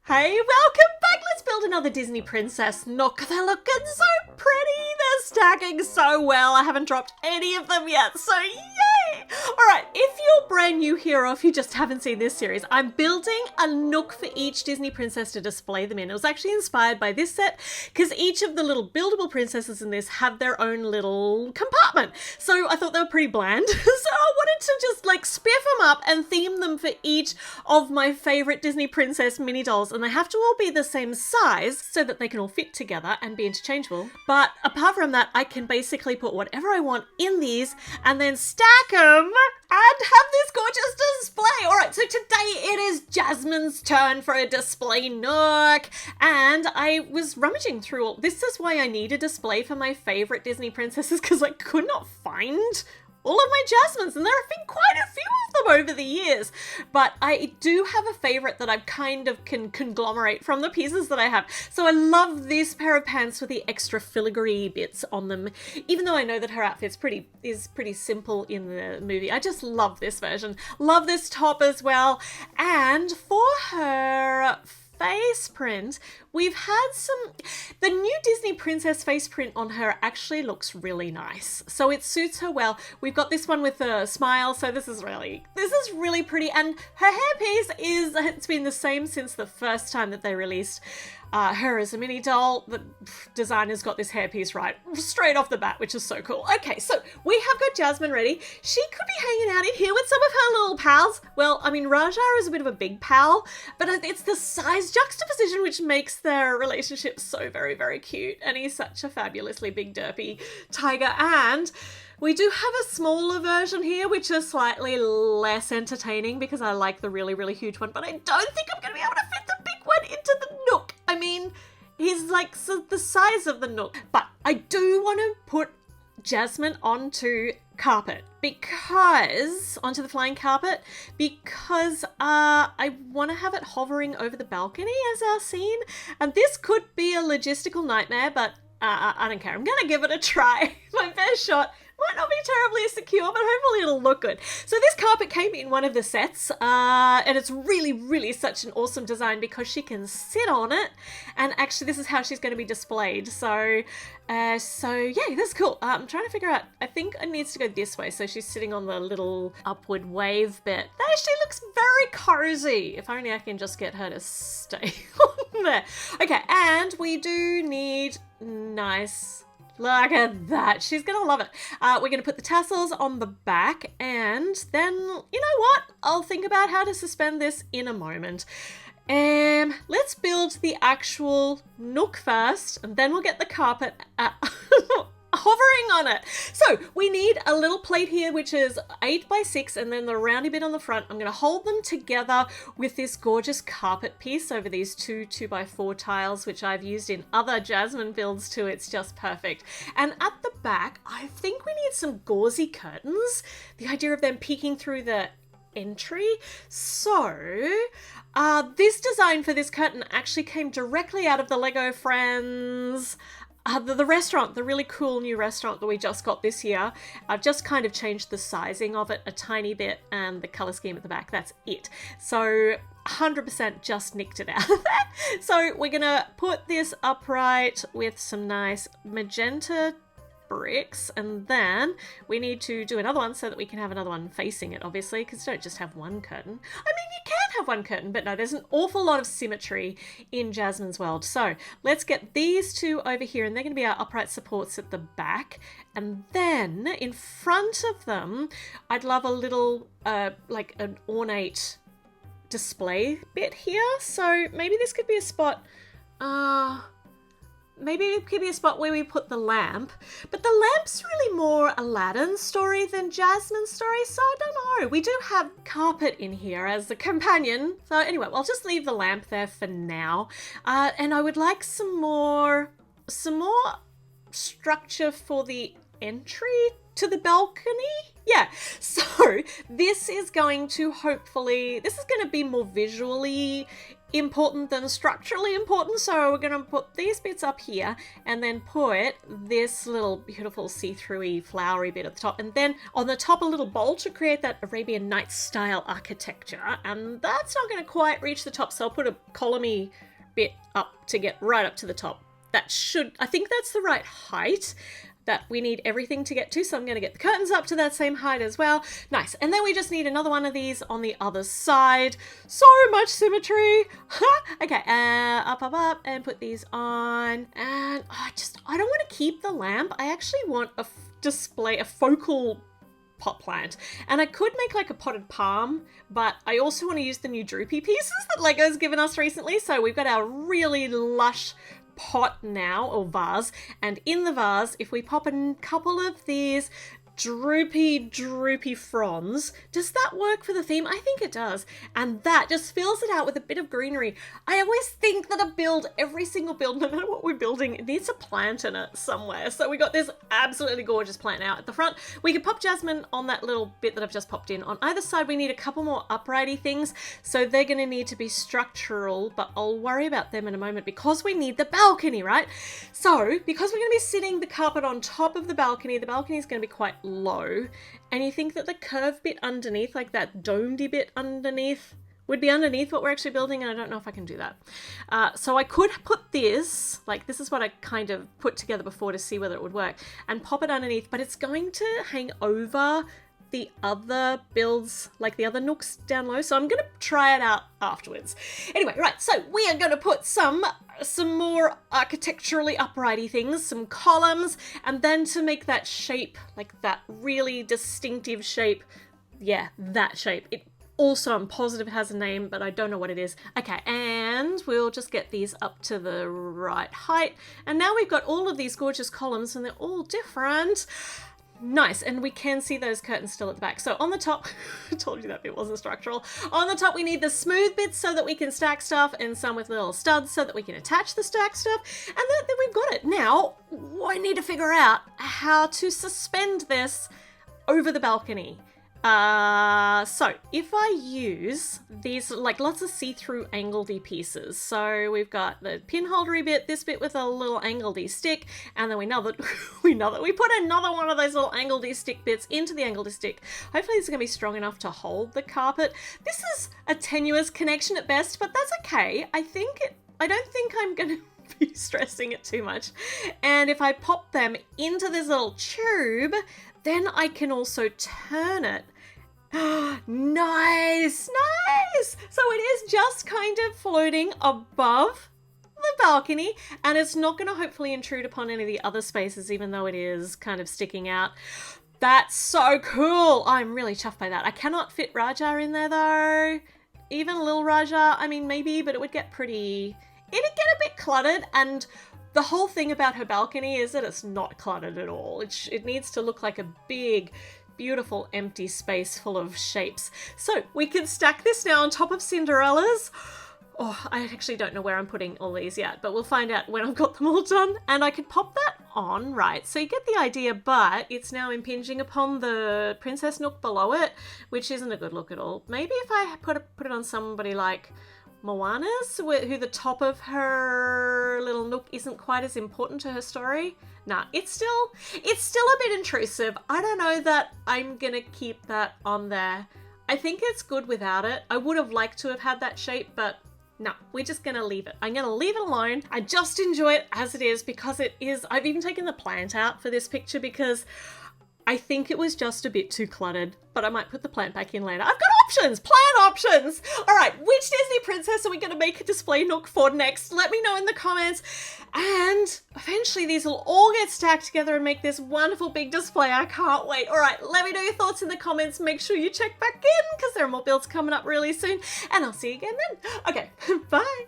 Hey, welcome back! Let's build another Disney Princess Nook. They're looking so pretty! They're stacking so well. I haven't dropped any of them yet, so yay! Alright, if you're brand new here or if you just haven't seen this series, I'm building a Nook for each Disney princess to display them in. It was actually inspired by this set because each of the little buildable princesses in this have their own little compartment. So I thought they were pretty bland. So I wanted to just like spiff them up and theme them for each of my favorite Disney princess mini dolls. And they have to all be the same size so that they can all fit together and be interchangeable. But apart from that, I can basically put whatever I want in these and then stack them and have this gorgeous display. All right, so today it is Jasmine's turn for a display Nook. And I was rummaging through all, this is why I need a display for my favorite Disney princesses, because I could not find all of my Jasmines, and there have been quite a few of them over the years. But I do have a favorite that I kind of can conglomerate from the pieces that I have. So I love this pair of pants with the extra filigree bits on them. Even though I know that her outfit's is pretty simple in the movie. I just love this version. Love this top as well. And for her face print, we've had the new Disney princess face print on her actually looks really nice. So it suits her well. We've got this one with a smile, so this is really pretty. And her hairpiece it's been the same since the first time that they released her as a mini doll. The designer's got this hairpiece right straight off the bat, which is so cool. Okay, so we have got Jasmine ready. She could be hanging out in here with some of her little pals. Well, I mean, Raja is a bit of a big pal, but it's the size juxtaposition which makes their relationship so very, very cute. And he's such a fabulously big derpy tiger. And we do have a smaller version here, which is slightly less entertaining because I like the really, really huge one, but I don't think I'm going to be able to fit the big one into the Nook. I mean, he's like the size of the Nook. But I do want to put Jasmine onto carpet onto the flying carpet, because I want to have it hovering over the balcony as our scene. And this could be a logistical nightmare, but I don't care. I'm going to give it a try. My best shot. Might not be terribly secure, but hopefully it'll look good. So this carpet came in one of the sets, and it's really, really such an awesome design because she can sit on it, and actually this is how she's going to be displayed. So yeah, that's cool. I'm trying to figure out, I think it needs to go this way, so she's sitting on the little upward wave bit. That actually looks very cozy. If only I can just get her to stay on there. Okay, and we do need nice... Look at that. She's going to love it. We're going to put the tassels on the back, and then, you know what? I'll think about how to suspend this in a moment. Let's build the actual Nook first, and then we'll get the carpet hovering on it. So we need a little plate here, which is 8 by 6, and then the roundy bit on the front. I'm going to hold them together with this gorgeous carpet piece over these 2 2x4 tiles, which I've used in other Jasmine builds too. It's just perfect. And at the back, I think we need some gauzy curtains. The idea of them peeking through the entry. So this design for this curtain actually came directly out of the LEGO Friends the restaurant, the really cool new restaurant that we just got this year. I've just kind of changed the sizing of it a tiny bit and the color scheme at the back. That's it. So 100% just nicked it out of that. So we're gonna put this upright with some nice magenta bricks, and then we need to do another one so that we can have another one facing it, obviously, because you don't just have one curtain. I mean, you can have one curtain, but no, there's an awful lot of symmetry in Jasmine's world. So let's get these two over here, and they're going to be our upright supports at the back. And then in front of them, I'd love a little like an ornate display bit here. So maybe this could be a spot maybe it could be a spot where we put the lamp, but the lamp's really more Aladdin's story than Jasmine's story, so I don't know. We do have carpet in here as the companion, so anyway, I'll just leave the lamp there for now. And I would like some more structure for the entry to the balcony. Yeah, so this is going to be more visually important than structurally important. So we're gonna put these bits up here and then put this little beautiful see-through-y flowery bit at the top, and then on the top a little bowl to create that Arabian Nights style architecture. And that's not gonna quite reach the top, so I'll put a columny bit up to get right up to the top. That should, I think that's the right height that we need everything to get to, so I'm going to get the curtains up to that same height as well. Nice. And then we just need another one of these on the other side. So much symmetry. Okay, up, and put these on. And I don't want to keep the lamp. I actually want a display, a focal pot plant. And I could make like a potted palm, but I also want to use the new droopy pieces that LEGO's given us recently. So we've got our really lush pot now, or vase, and in the vase, if we pop a couple of these droopy fronds, does that work for the theme? I think it does, and that just fills it out with a bit of greenery. I always think that every single build, no matter what we're building, it needs a plant in it somewhere. So we got this absolutely gorgeous plant now at the front. We could pop Jasmine on that little bit that I've just popped in. On either side we need a couple more uprighty things, so they're going to need to be structural, but I'll worry about them in a moment because we need the balcony, right? So because we're going to be sitting the carpet on top of the balcony is going to be quite low, and you think that the curved bit underneath, like that domed-y bit underneath, would be underneath what we're actually building, and I don't know if I can do that. So I could put this, like this is what I kind of put together before to see whether it would work, and pop it underneath, but it's going to hang over the other builds, like the other nooks down low, so I'm going to try it out afterwards. Anyway, right, so we are going to put some more architecturally uprighty things, some columns, and then to make that shape, like that really distinctive shape, yeah, that shape. It also, I'm positive it has a name, but I don't know what it is. Okay, and we'll just get these up to the right height, and now we've got all of these gorgeous columns, and they're all different. Nice, and we can see those curtains still at the back. So on the top, I told you that bit wasn't structural. On the top we need the smooth bits so that we can stack stuff, and some with little studs so that we can attach the stacked stuff, and then we've got it. Now, I need to figure out how to suspend this over the balcony. So if I use these, like lots of see-through angledy pieces, so we've got the pinholdery bit, this bit with a little angledy stick, and then we know that we put another one of those little angledy stick bits into the angledy stick. Hopefully it's going to be strong enough to hold the carpet. This is a tenuous connection at best, but that's okay. I don't think I'm going to be stressing it too much. And if I pop them into this little tube, then I can also turn it. Nice! So it is just kind of floating above the balcony, and it's not going to hopefully intrude upon any of the other spaces, even though it is kind of sticking out. That's so cool! I'm really chuffed by that. I cannot fit Raja in there though. Even little Raja, I mean maybe, but it would get pretty... It'd get a bit cluttered, and the whole thing about her balcony is that it's not cluttered at all. It needs to look like a big, beautiful empty space full of shapes. So we can stack this now on top of Cinderella's. Oh, I actually don't know where I'm putting all these yet, but we'll find out when I've got them all done. And I could pop that on, right? So you get the idea, but it's now impinging upon the Princess Nook below it, which isn't a good look at all. Maybe if I put it on somebody like Moana's, who the top of her little nook isn't quite as important to her story. Nah, it's still a bit intrusive. I don't know that I'm gonna keep that on there. I think it's good without it. I would have liked to have had that shape, but no, we're just gonna leave it. I'm gonna leave it alone. I just enjoy it as it is because it is. I've even taken the plant out for this picture because I think it was just a bit too cluttered, but I might put the plant back in later. I've got options! Plant options! All right, which Disney princess are we going to make a display nook for next? Let me know in the comments. And eventually these will all get stacked together and make this wonderful big display. I can't wait. All right, let me know your thoughts in the comments. Make sure you check back in because there are more builds coming up really soon. And I'll see you again then. Okay, bye.